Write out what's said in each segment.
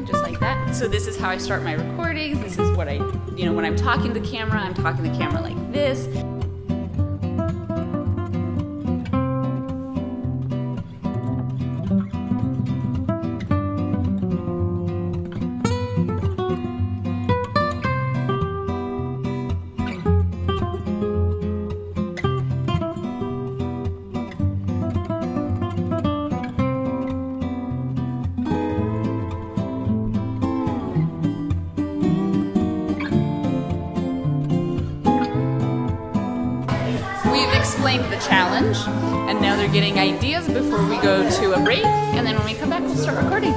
just like that. So this is how I start my recordings. This is what I, when I'm talking to the camera, I'm talking to the camera like this. Explained the challenge, and now they're getting ideas before we go to a break, and then when we come back we'll start recording.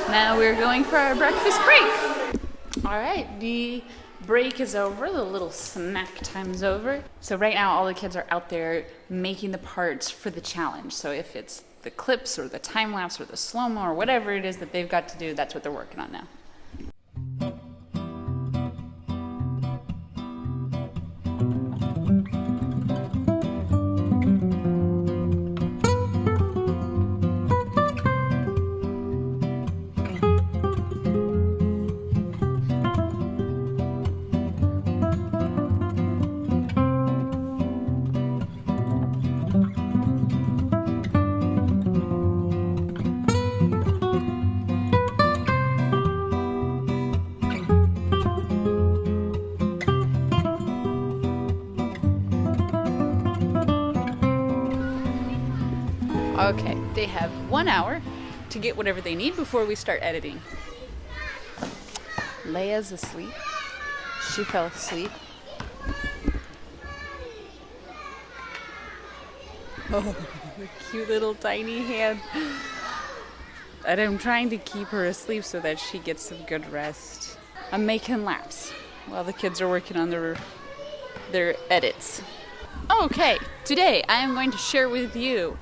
Now we're going for our breakfast break. Alright, the break is over, the little snack time's over. So right now all the kids are out there making the parts for the challenge. So if it's the clips or the time lapse or the slow-mo or whatever it is that they've got to do, that's what they're working on now. Okay, they have 1 hour to get whatever they need before we start editing. Leia's asleep. She fell asleep. Oh, the cute little tiny hand. And I'm trying to keep her asleep so that she gets some good rest. I'm making laps while the kids are working on their edits. Okay, today I am going to share with you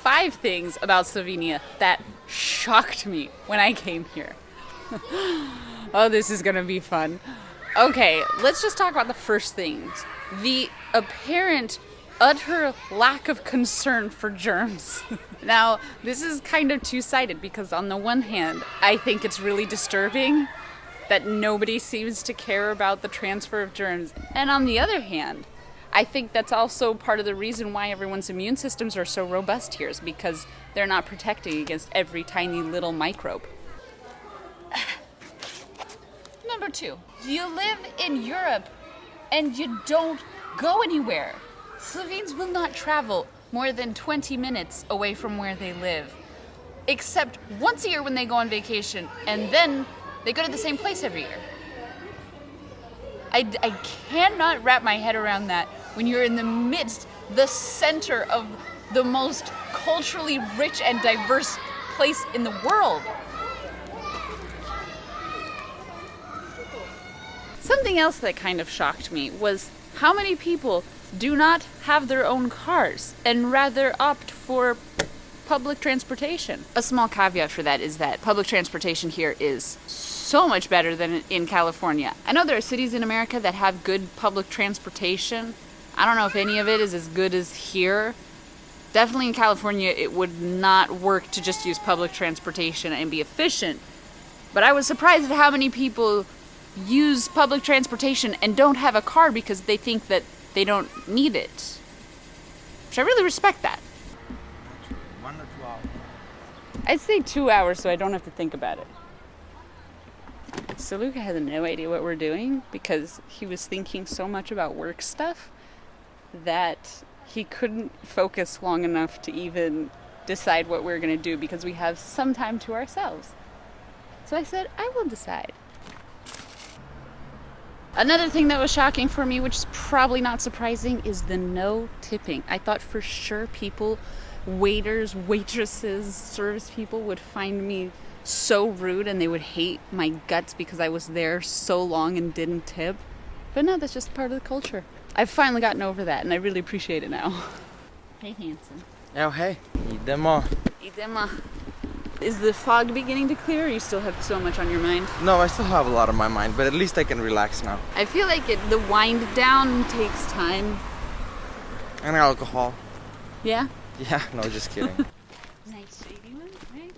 5 things about Slovenia that shocked me when I came here. Oh, this is gonna be fun. Okay, let's just talk about the first things. The apparent utter lack of concern for germs. Now, this is kind of two-sided because on the one hand, I think it's really disturbing that nobody seems to care about the transfer of germs. And on the other hand, I think that's also part of the reason why everyone's immune systems are so robust here, is because they're not protecting against every tiny little microbe. Number 2, you live in Europe and you don't go anywhere. Slovenes will not travel more than 20 minutes away from where they live, except once a year when they go on vacation, and then they go to the same place every year. I cannot wrap my head around that when you're in the midst, the center of the most culturally rich and diverse place in the world. Something else that kind of shocked me was how many people do not have their own cars and rather opt for public transportation. A small caveat for that is that public transportation here is so much better than in California. I know there are cities in America that have good public transportation. I don't know if any of it is as good as here. Definitely in California, it would not work to just use public transportation and be efficient. But I was surprised at how many people use public transportation and don't have a car because they think that they don't need it. Which I really respect that. 1 or 2 hours? I'd say 2 hours so I don't have to think about it. So Luca has no idea what we're doing because he was thinking so much about work stuff that he couldn't focus long enough to even decide what we're going to do because we have some time to ourselves. So I said, I will decide. Another thing that was shocking for me, which is probably not surprising, is the no tipping. I thought for sure people, waiters, waitresses, service people would find me so rude and they would hate my guts because I was there so long and didn't tip. But no, that's just part of the culture. I've finally gotten over that and I really appreciate it now. Hey, handsome. Oh, hey. Idemo. Idemo. Is the fog beginning to clear or you still have so much on your mind? No, I still have a lot on my mind, but at least I can relax now. I feel like the wind down takes time. And alcohol. Yeah? Yeah, no, just kidding. Nice shady one, right?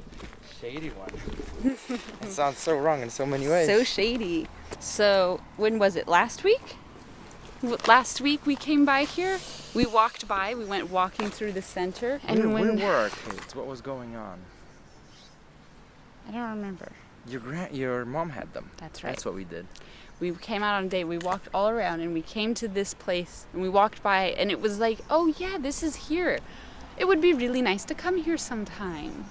Shady one. It sounds so wrong in so many ways. So shady. So, when was it? Last week? Last week we came by here. We walked by. We went walking through the center. And where were our kids? What was going on? I don't remember. Your mom had them. That's right. That's what we did. We came out on a date. We walked all around and we came to this place and we walked by and it was like, oh yeah, this is here. It would be really nice to come here sometime.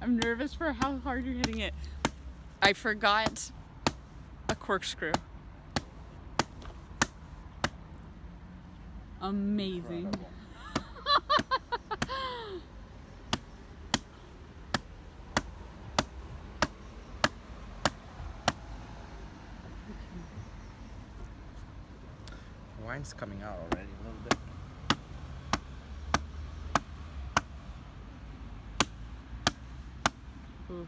I'm nervous for how hard you're hitting it. I forgot a corkscrew. Amazing. The wine's coming out already a little bit. Ooh.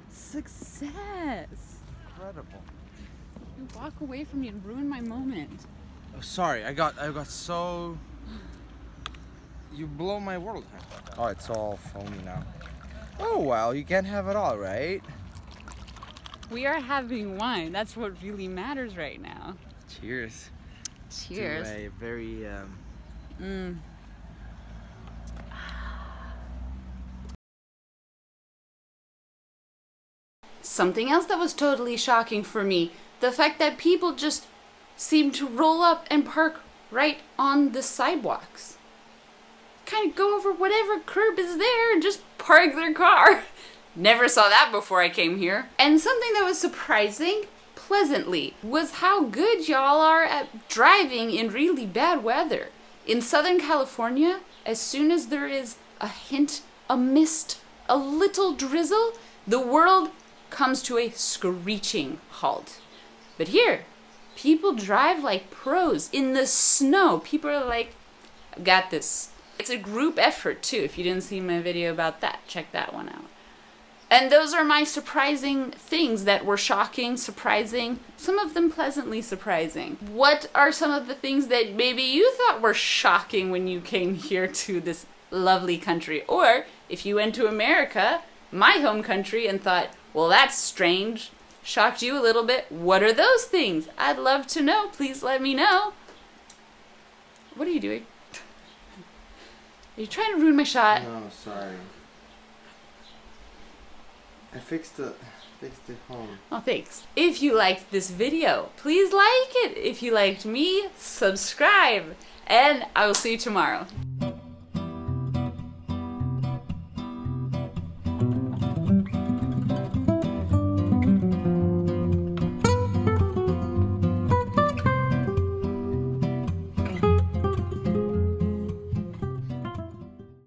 Success! Incredible. You walk away from me and ruin my moment. Oh, sorry, I got so. You blow my world. Oh, it's all foamy now. Oh well, you can't have it all, right? We are having wine. That's what really matters right now. Cheers. Cheers. To a very. Something else that was totally shocking for me, the fact that people just seem to roll up and park right on the sidewalks. Kind of go over whatever curb is there and just park their car. Never saw that before I came here. And something that was surprising, pleasantly, was how good y'all are at driving in really bad weather. In Southern California, as soon as there is a hint, a mist, a little drizzle, the world comes to a screeching halt. But here, people drive like pros in the snow. People are like, I've got this. It's a group effort too. If you didn't see my video about that, check that one out. And those are my surprising things that were shocking, surprising, some of them pleasantly surprising. What are some of the things that maybe you thought were shocking when you came here to this lovely country? Or if you went to America, my home country, and thought, well, that's strange, shocked you a little bit. What are those things? I'd love to know. Please let me know. What are you doing? Are you trying to ruin my shot? No, sorry. I fixed it home. Oh, thanks. If you liked this video, please like it. If you liked me, subscribe. And I will see you tomorrow.